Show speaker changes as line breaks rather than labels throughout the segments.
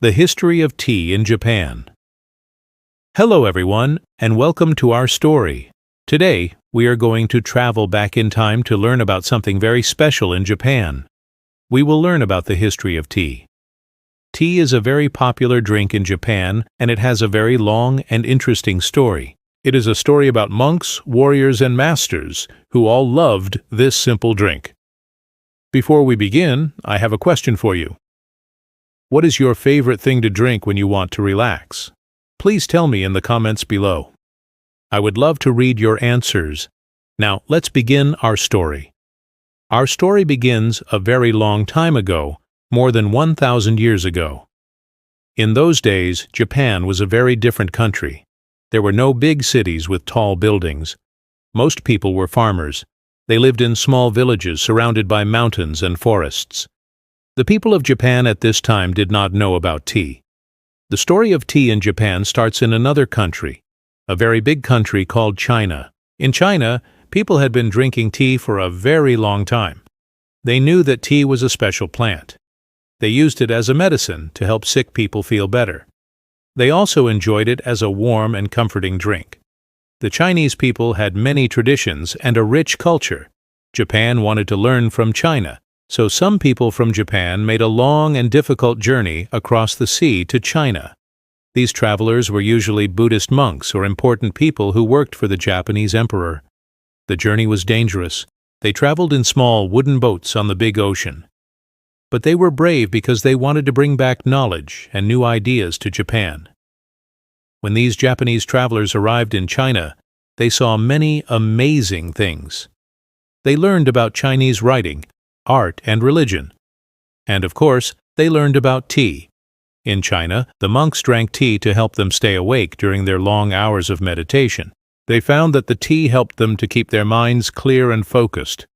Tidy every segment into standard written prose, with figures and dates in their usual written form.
The history of tea in Japan. Hello everyone, and welcome to our story. Today, we are going to travel back in time to learn about something very special in Japan. We will learn about the history of tea. Tea is a very popular drink in Japan, and it has a very long and interesting story. It is a story about monks, warriors, and masters who all loved this simple drink. Before we begin, I have a question for you. What is your favorite thing to drink when you want to relax? Please tell me in the comments below. I would love to read your answers. Now, let's begin our story. Our story begins a very long time ago, more than 1,000 years ago. In those days, Japan was a very different country. There were no big cities with tall buildings. Most people were farmers. They lived in small villages surrounded by mountains and forests. The people of Japan at this time did not know about tea. The story of tea in Japan starts in another country, a very big country called China. In China, people had been drinking tea for a very long time. They knew that tea was a special plant. They used it as a medicine to help sick people feel better. They also enjoyed it as a warm and comforting drink. The Chinese people had many traditions and a rich culture. Japan wanted to learn from China. So some people from Japan made a long and difficult journey across the sea to China. These travelers were usually Buddhist monks or important people who worked for the Japanese emperor. The journey was dangerous. They traveled in small wooden boats on the big ocean. But they were brave because they wanted to bring back knowledge and new ideas to Japan. When these Japanese travelers arrived in China, they saw many amazing things. They learned about Chinese writing, art, and religion. And of course, they learned about tea. In China, the monks drank tea to help them stay awake during their long hours of meditation. They found that the tea helped them to keep their minds clear and focused.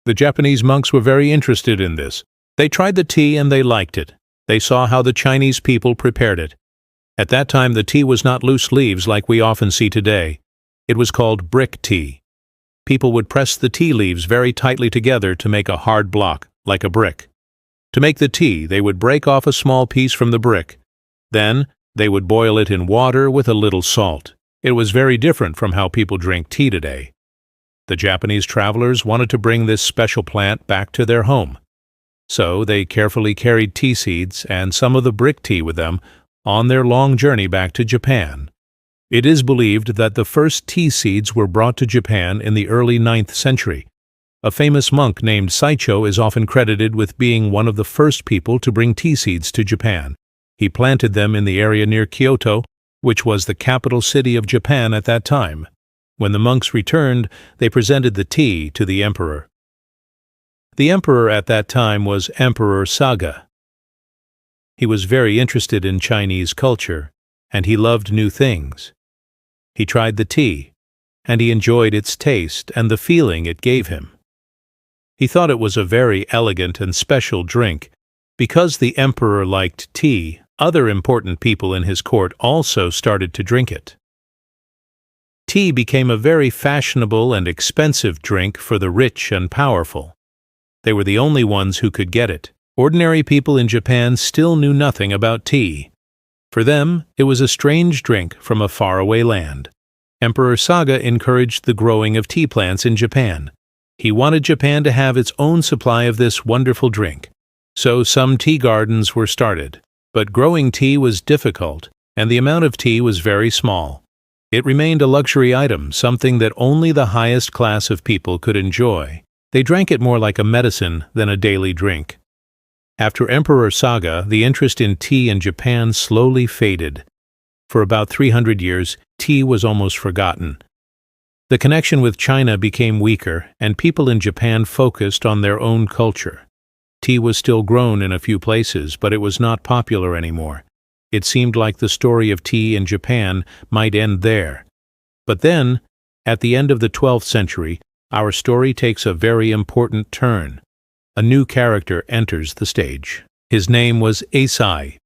The Japanese monks were very interested in this. They tried the tea and they liked it. They saw how the Chinese people prepared it. At that time, the tea was not loose leaves like we often see today. It was called brick tea. People would press the tea leaves very tightly together to make a hard block, like a brick. To make the tea, they would break off a small piece from the brick. Then, they would boil it in water with a little salt. It was very different from how people drink tea today. The Japanese travelers wanted to bring this special plant back to their home. So, they carefully carried tea seeds and some of the brick tea with them on their long journey back to Japan. It is believed that the first tea seeds were brought to Japan in the early 9th century. A famous monk named Saicho is often credited with being one of the first people to bring tea seeds to Japan. He planted them in the area near Kyoto, which was the capital city of Japan at that time. When the monks returned, they presented the tea to the emperor. The emperor at that time was Emperor Saga. He was very interested in Chinese culture, and he loved new things. He tried the tea, and he enjoyed its taste and the feeling it gave him. He thought it was a very elegant and special drink. Because the emperor liked tea, other important people in his court also started to drink it. Tea became a very fashionable and expensive drink for the rich and powerful. They were the only ones who could get it. Ordinary people in Japan still knew nothing about tea. For them, it was a strange drink from a faraway land. Emperor Saga encouraged the growing of tea plants in Japan. He wanted Japan to have its own supply of this wonderful drink. So some tea gardens were started. But growing tea was difficult, and the amount of tea was very small. It remained a luxury item, something that only the highest class of people could enjoy. They drank it more like a medicine than a daily drink. After Emperor Saga, the interest in tea in Japan slowly faded. For about 300 years, tea was almost forgotten. The connection with China became weaker, and people in Japan focused on their own culture. Tea was still grown in a few places, but it was not popular anymore. It seemed like the story of tea in Japan might end there. But then, at the end of the 12th century, our story takes a very important turn. A new character enters the stage. His name was Eisai.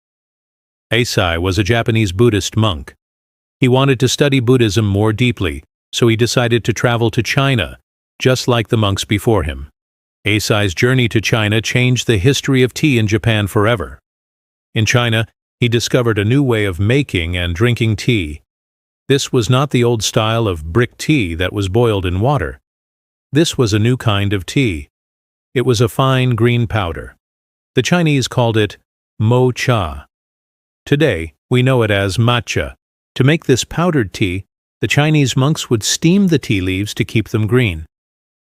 Eisai was a Japanese Buddhist monk. He wanted to study Buddhism more deeply, so he decided to travel to China, just like the monks before him. Eisai's journey to China changed the history of tea in Japan forever. In China, He discovered a new way of making and drinking tea. This was not the old style of brick tea that was boiled in water. This was a new kind of tea. It was a fine green powder. The Chinese called it matcha. Today, we know it as matcha. To make this powdered tea, the Chinese monks would steam the tea leaves to keep them green.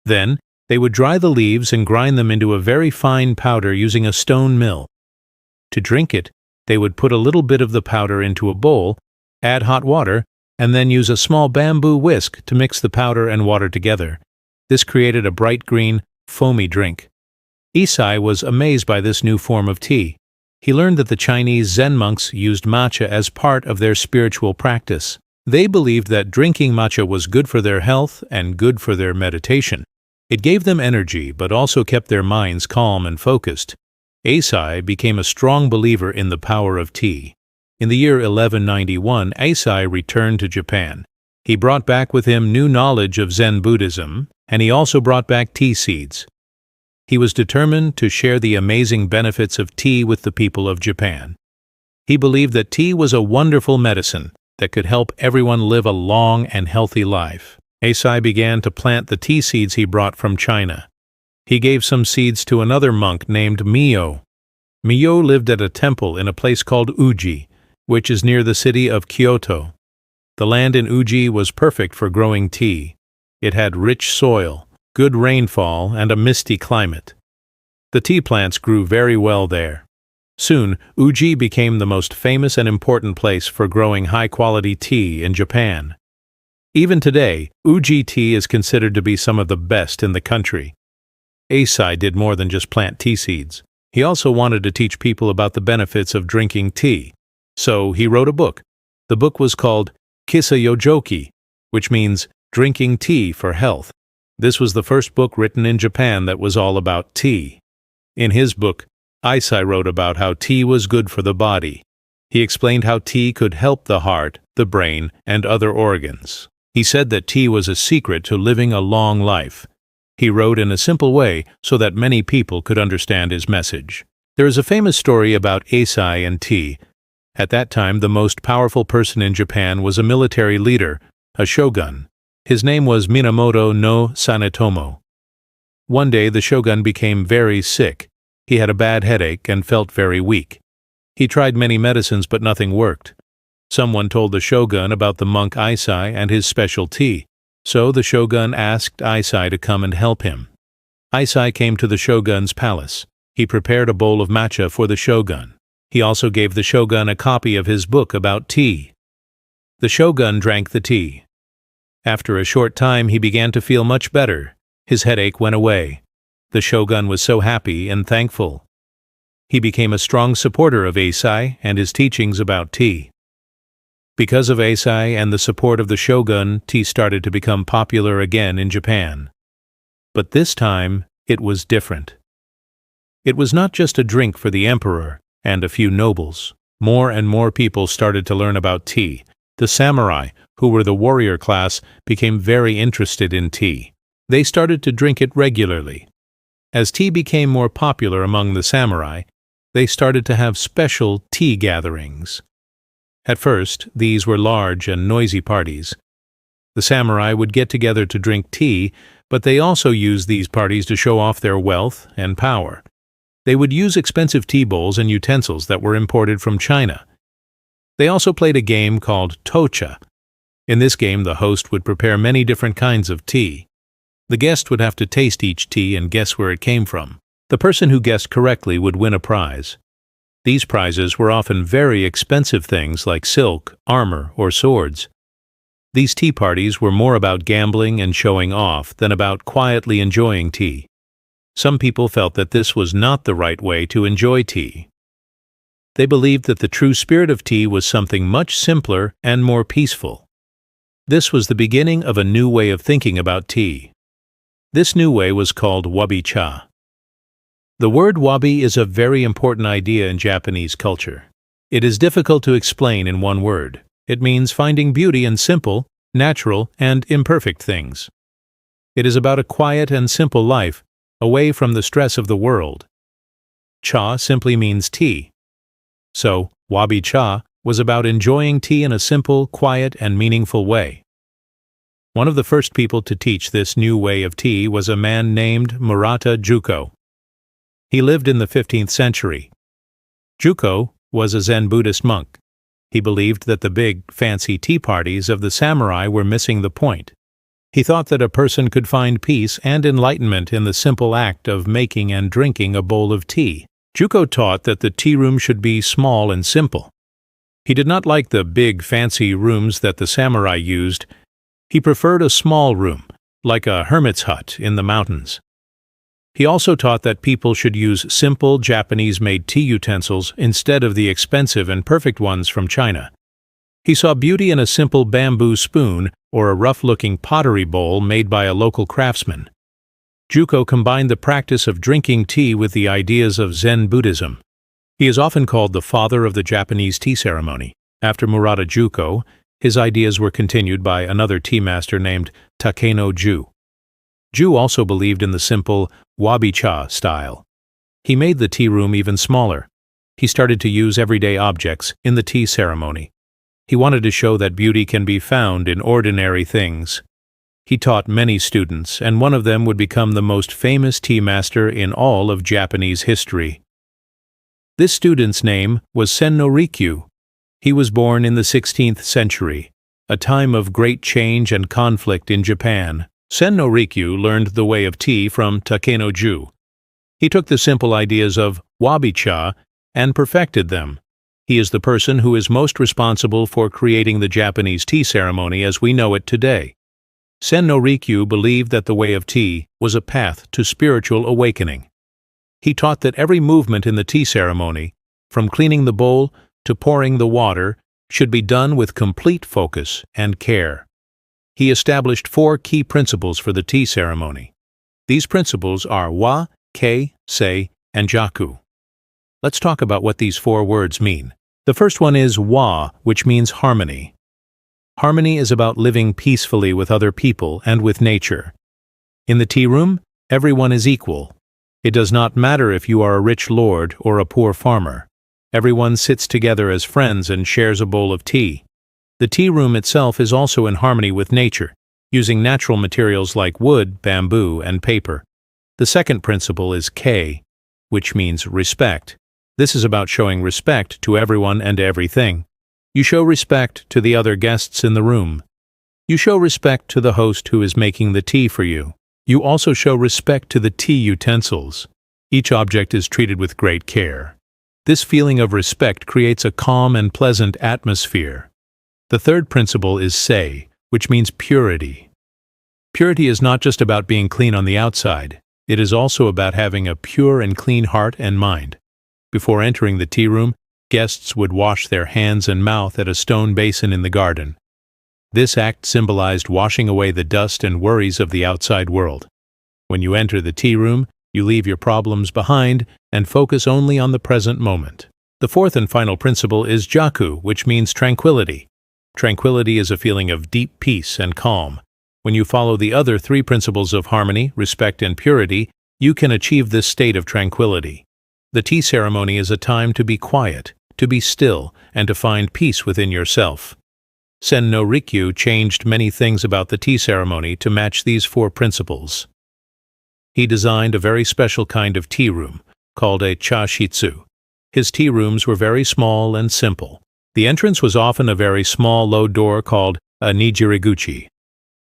Then, they would dry the leaves and grind them into a very fine powder using a stone mill. To drink it, they would put a little bit of the powder into a bowl, add hot water, and then use a small bamboo whisk to mix the powder and water together. This created a bright green, foamy drink. Isai was amazed by this new form of tea. He learned that the Chinese Zen monks used matcha as part of their spiritual practice. They believed that drinking matcha was good for their health and good for their meditation. It gave them energy, but also kept their minds calm and focused. Isai became a strong believer in the power of tea. In the year 1191, Isai returned to Japan. He brought back with him new knowledge of Zen Buddhism, and he also brought back tea seeds. He was determined to share the amazing benefits of tea with the people of Japan. He believed that tea was a wonderful medicine that could help everyone live a long and healthy life. Isai began to plant the tea seeds he brought from China. He gave some seeds to another monk named Mio. Mio lived at a temple in a place called Uji, which is near the city of Kyoto. The land in Uji was perfect for growing tea. It had rich soil, good rainfall, and a misty climate. The tea plants grew very well there. Soon, Uji became the most famous and important place for growing high-quality tea in Japan. Even today, Uji tea is considered to be some of the best in the country. Isai did more than just plant tea seeds. He also wanted to teach people about the benefits of drinking tea. So he wrote a book. The book was called Kisayojoki, which means drinking tea for health. This was the first book written in Japan that was all about tea. In his book, Isai wrote about how tea was good for the body. He explained how tea could help the heart, the brain, and other organs. He said that tea was a secret to living a long life. He wrote in a simple way so that many people could understand his message. There is a famous story about Isai and tea. At that time, the most powerful person in Japan was a military leader, a shogun. His name was Minamoto no Sanetomo. One day, the shogun became very sick. He had a bad headache and felt very weak. He tried many medicines, but nothing worked. Someone told the shogun about the monk Isai and his special tea, so the shogun asked Isai to come and help him. Isai came to the shogun's palace. He prepared a bowl of matcha for the shogun. He also gave the shogun a copy of his book about tea. The shogun drank the tea. After a short time, he began to feel much better. His headache went away. The shogun was so happy and thankful. He became a strong supporter of Isai and his teachings about tea. Because of Isai and the support of the shogun, tea started to become popular again in Japan. But this time, it was different. It was not just a drink for the emperor and a few nobles. More and more people started to learn about tea. The samurai, who were the warrior class, became very interested in tea. They started to drink it regularly. As tea became more popular among the samurai, they started to have special tea gatherings. At first, these were large and noisy parties. The samurai would get together to drink tea, but they also used these parties to show off their wealth and power. They would use expensive tea bowls and utensils that were imported from China. They also played a game called tocha. In this game, the host would prepare many different kinds of tea. The guest would have to taste each tea and guess where it came from. The person who guessed correctly would win a prize. These prizes were often very expensive things like silk, armor, or swords. These tea parties were more about gambling and showing off than about quietly enjoying tea. Some people felt that this was not the right way to enjoy tea. They believed that the true spirit of tea was something much simpler and more peaceful. This was the beginning of a new way of thinking about tea. This new way was called wabi-cha. The word wabi is a very important idea in Japanese culture. It is difficult to explain in one word. It means finding beauty in simple, natural, and imperfect things. It is about a quiet and simple life, away from the stress of the world. Cha simply means tea. So, wabi-cha, was about enjoying tea in a simple, quiet, and meaningful way. One of the first people to teach this new way of tea was a man named Murata Juko. He lived in the 15th century. Juko was a Zen Buddhist monk. He believed that the big, fancy tea parties of the samurai were missing the point. He thought that a person could find peace and enlightenment in the simple act of making and drinking a bowl of tea. Juko taught that the tea room should be small and simple. He did not like the big, fancy rooms that the samurai used. He preferred a small room, like a hermit's hut in the mountains. He also taught that people should use simple Japanese-made tea utensils instead of the expensive and perfect ones from China. He saw beauty in a simple bamboo spoon or a rough-looking pottery bowl made by a local craftsman. Juko combined the practice of drinking tea with the ideas of Zen Buddhism. He is often called the father of the Japanese tea ceremony. After Murata Juko, his ideas were continued by another tea master named Takeno-ju. Ju also believed in the simple wabi-cha style. He made the tea room even smaller. He started to use everyday objects in the tea ceremony. He wanted to show that beauty can be found in ordinary things. He taught many students, and one of them would become the most famous tea master in all of Japanese history. This student's name was Senno Rikyu. He was born in the 16th century, a time of great change and conflict in Japan. Senno Rikyu learned the way of tea from Takeno-ju. He took the simple ideas of wabi-cha and perfected them. He is the person who is most responsible for creating the Japanese tea ceremony as we know it today. Senno Rikyu believed that the way of tea was a path to spiritual awakening. He taught that every movement in the tea ceremony, from cleaning the bowl to pouring the water, should be done with complete focus and care. He established 4 key principles for the tea ceremony. These principles are wa, kei, sei, and jaku. Let's talk about what these 4 words mean. The first one is wa, which means harmony. Harmony is about living peacefully with other people and with nature. In the tea room, everyone is equal. It does not matter if you are a rich lord or a poor farmer. Everyone sits together as friends and shares a bowl of tea. The tea room itself is also in harmony with nature, using natural materials like wood, bamboo, and paper. The second principle is kei, which means respect. This is about showing respect to everyone and everything. You show respect to the other guests in the room. You show respect to the host who is making the tea for you. You also show respect to the tea utensils. Each object is treated with great care. This feeling of respect creates a calm and pleasant atmosphere. The third principle is sei, which means purity. Purity is not just about being clean on the outside. It is also about having a pure and clean heart and mind. Before entering the tea room, guests would wash their hands and mouth at a stone basin in the garden. This act symbolized washing away the dust and worries of the outside world. When you enter the tea room, you leave your problems behind and focus only on the present moment. The fourth and final principle is jaku, which means tranquility. Tranquility is a feeling of deep peace and calm. When you follow the other 3 principles of harmony, respect, and purity, you can achieve this state of tranquility. The tea ceremony is a time to be quiet, to be still, and to find peace within yourself. Senno Rikyu changed many things about the tea ceremony to match these 4 principles. He designed a very special kind of tea room, called a chashitsu. His tea rooms were very small and simple. The entrance was often a very small low door called a nijiriguchi.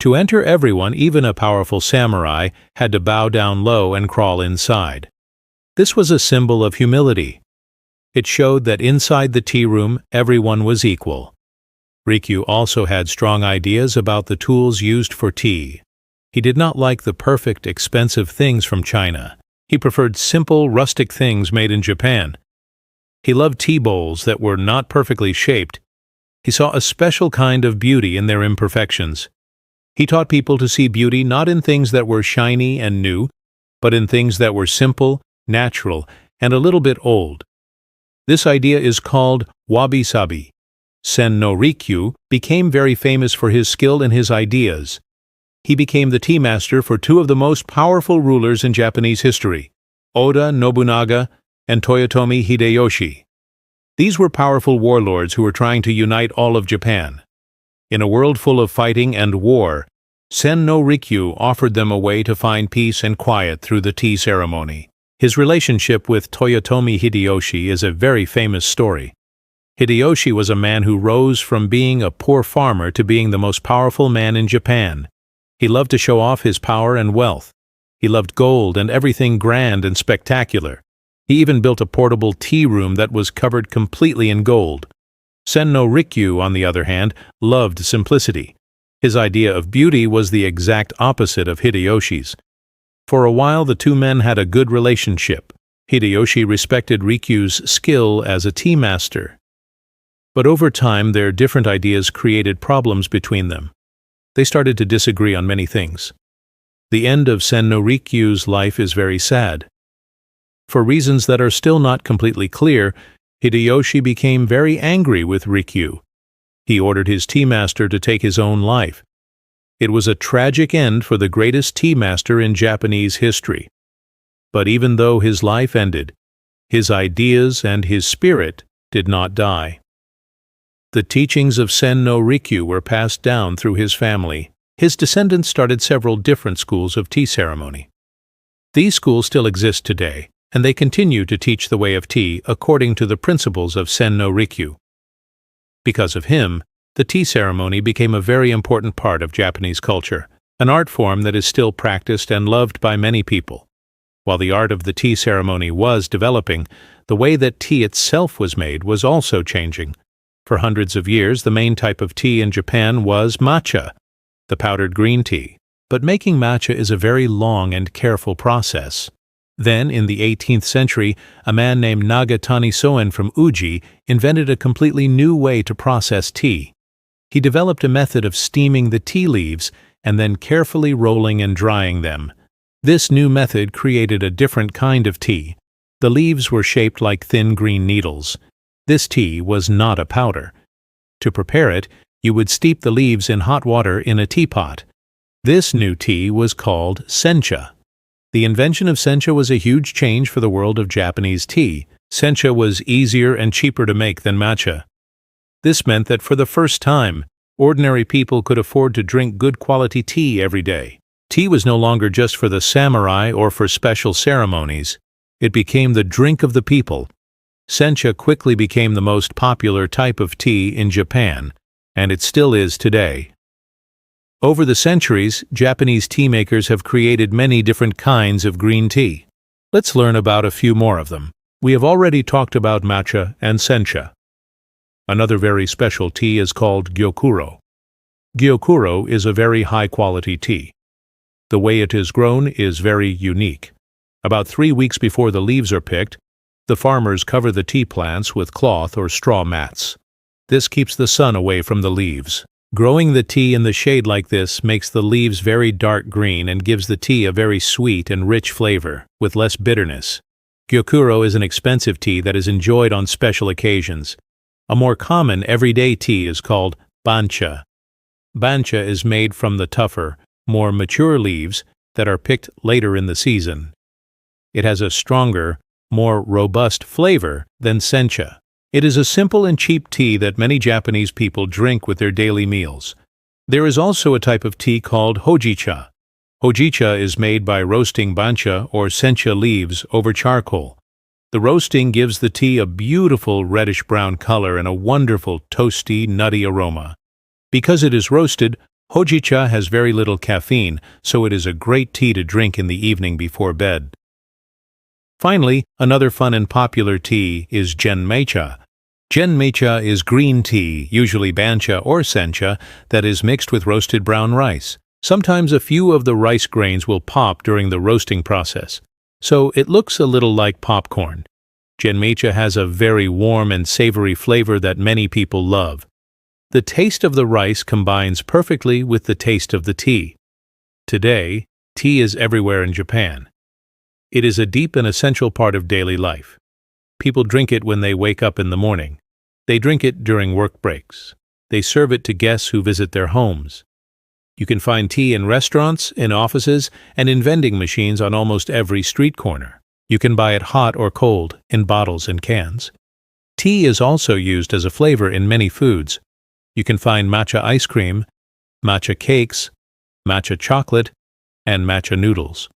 To enter, everyone, even a powerful samurai, had to bow down low and crawl inside. This was a symbol of humility. It showed that inside the tea room, everyone was equal. Rikyu also had strong ideas about the tools used for tea. He did not like the perfect, expensive things from China. He preferred simple, rustic things made in Japan. He loved tea bowls that were not perfectly shaped. He saw a special kind of beauty in their imperfections. He taught people to see beauty not in things that were shiny and new, but in things that were simple, natural, and a little bit old. This idea is called wabi-sabi. Senno Rikyu became very famous for his skill and his ideas. He became the tea master for 2 of the most powerful rulers in Japanese history, Oda Nobunaga and Toyotomi Hideyoshi. These were powerful warlords who were trying to unite all of Japan. In a world full of fighting and war, Sen no Rikyu offered them a way to find peace and quiet through the tea ceremony. His relationship with Toyotomi Hideyoshi is a very famous story. Hideyoshi was a man who rose from being a poor farmer to being the most powerful man in Japan. He loved to show off his power and wealth. He loved gold and everything grand and spectacular. He even built a portable tea room that was covered completely in gold. Sen no Rikyu, on the other hand, loved simplicity. His idea of beauty was the exact opposite of Hideyoshi's. For a while, the two men had a good relationship. Hideyoshi respected Rikyu's skill as a tea master. But over time, their different ideas created problems between them. They started to disagree on many things. The end of Sen no Rikyu's life is very sad. For reasons that are still not completely clear, Hideyoshi became very angry with Rikyu. He ordered his tea master to take his own life. It was a tragic end for the greatest tea master in Japanese history. But even though his life ended, his ideas and his spirit did not die. The teachings of Sen no Rikyu were passed down through his family. His descendants started several different schools of tea ceremony. These schools still exist today, and they continue to teach the way of tea according to the principles of Sen no Rikyu. Because of him, the tea ceremony became a very important part of Japanese culture, an art form that is still practiced and loved by many people. While the art of the tea ceremony was developing, the way that tea itself was made was also changing. For hundreds of years, the main type of tea in Japan was matcha, the powdered green tea. But making matcha is a very long and careful process. Then, in the 18th century, a man named Nagatani Soen from Uji invented a completely new way to process tea. He developed a method of steaming the tea leaves and then carefully rolling and drying them. This new method created a different kind of tea. The leaves were shaped like thin green needles. This tea was not a powder. To prepare it, you would steep the leaves in hot water in a teapot. This new tea was called sencha. The invention of sencha was a huge change for the world of Japanese tea. Sencha was easier and cheaper to make than matcha. This meant that for the first time, ordinary people could afford to drink good quality tea every day. Tea was no longer just for the samurai or for special ceremonies. It became the drink of the people. Sencha quickly became the most popular type of tea in Japan, and it still is today. Over the centuries, Japanese tea makers have created many different kinds of green tea. Let's learn about a few more of them. We have already talked about matcha and sencha. Another very special tea is called gyokuro. Gyokuro is a very high-quality tea. The way it is grown is very unique. About 3 weeks before the leaves are picked, the farmers cover the tea plants with cloth or straw mats. This keeps the sun away from the leaves. Growing the tea in the shade like this makes the leaves very dark green and gives the tea a very sweet and rich flavor, with less bitterness. Gyokuro is an expensive tea that is enjoyed on special occasions. A more common everyday tea is called bancha. Bancha is made from the tougher, more mature leaves that are picked later in the season. It has a stronger, more robust flavor than sencha. It is a simple and cheap tea that many Japanese people drink with their daily meals. There is also a type of tea called hojicha. Hojicha is made by roasting bancha or sencha leaves over charcoal. The roasting gives the tea a beautiful reddish-brown color and a wonderful toasty, nutty aroma. Because it is roasted, hojicha has very little caffeine, so it is a great tea to drink in the evening before bed. Finally, another fun and popular tea is genmeicha. Genmeicha is green tea, usually bancha or sencha, that is mixed with roasted brown rice. Sometimes a few of the rice grains will pop during the roasting process, so it looks a little like popcorn. Genmeicha has a very warm and savory flavor that many people love. The taste of the rice combines perfectly with the taste of the tea. Today, tea is everywhere in Japan. It is a deep and essential part of daily life. People drink it when they wake up in the morning. They drink it during work breaks. They serve it to guests who visit their homes. You can find tea in restaurants, in offices, and in vending machines on almost every street corner. You can buy it hot or cold, in bottles and cans. Tea is also used as a flavor in many foods. You can find matcha ice cream, matcha cakes, matcha chocolate, and matcha noodles.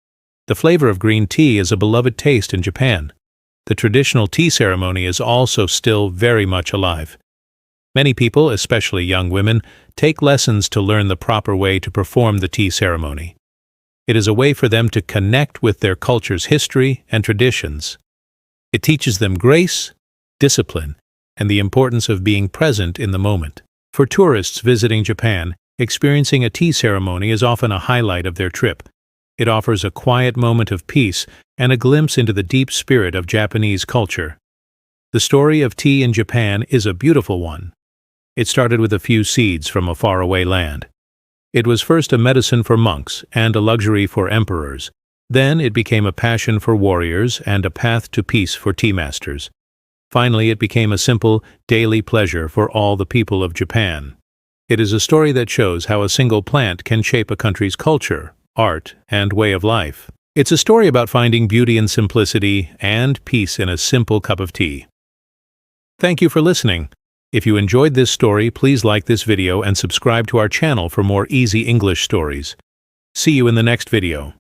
The flavor of green tea is a beloved taste in Japan. The traditional tea ceremony is also still very much alive. Many people, especially young women, take lessons to learn the proper way to perform the tea ceremony. It is a way for them to connect with their culture's history and traditions. It teaches them grace, discipline, and the importance of being present in the moment. For tourists visiting Japan, experiencing a tea ceremony is often a highlight of their trip. It offers a quiet moment of peace and a glimpse into the deep spirit of Japanese culture. The story of tea in Japan is a beautiful one. It started with a few seeds from a faraway land. It was first a medicine for monks and a luxury for emperors. Then it became a passion for warriors and a path to peace for tea masters. Finally, it became a simple, daily pleasure for all the people of Japan. It is a story that shows how a single plant can shape a country's culture, art, and way of life. It's a story about finding beauty in simplicity and peace in a simple cup of tea. Thank you for listening. If you enjoyed this story, please like this video and subscribe to our channel for more easy English stories. See you in the next video.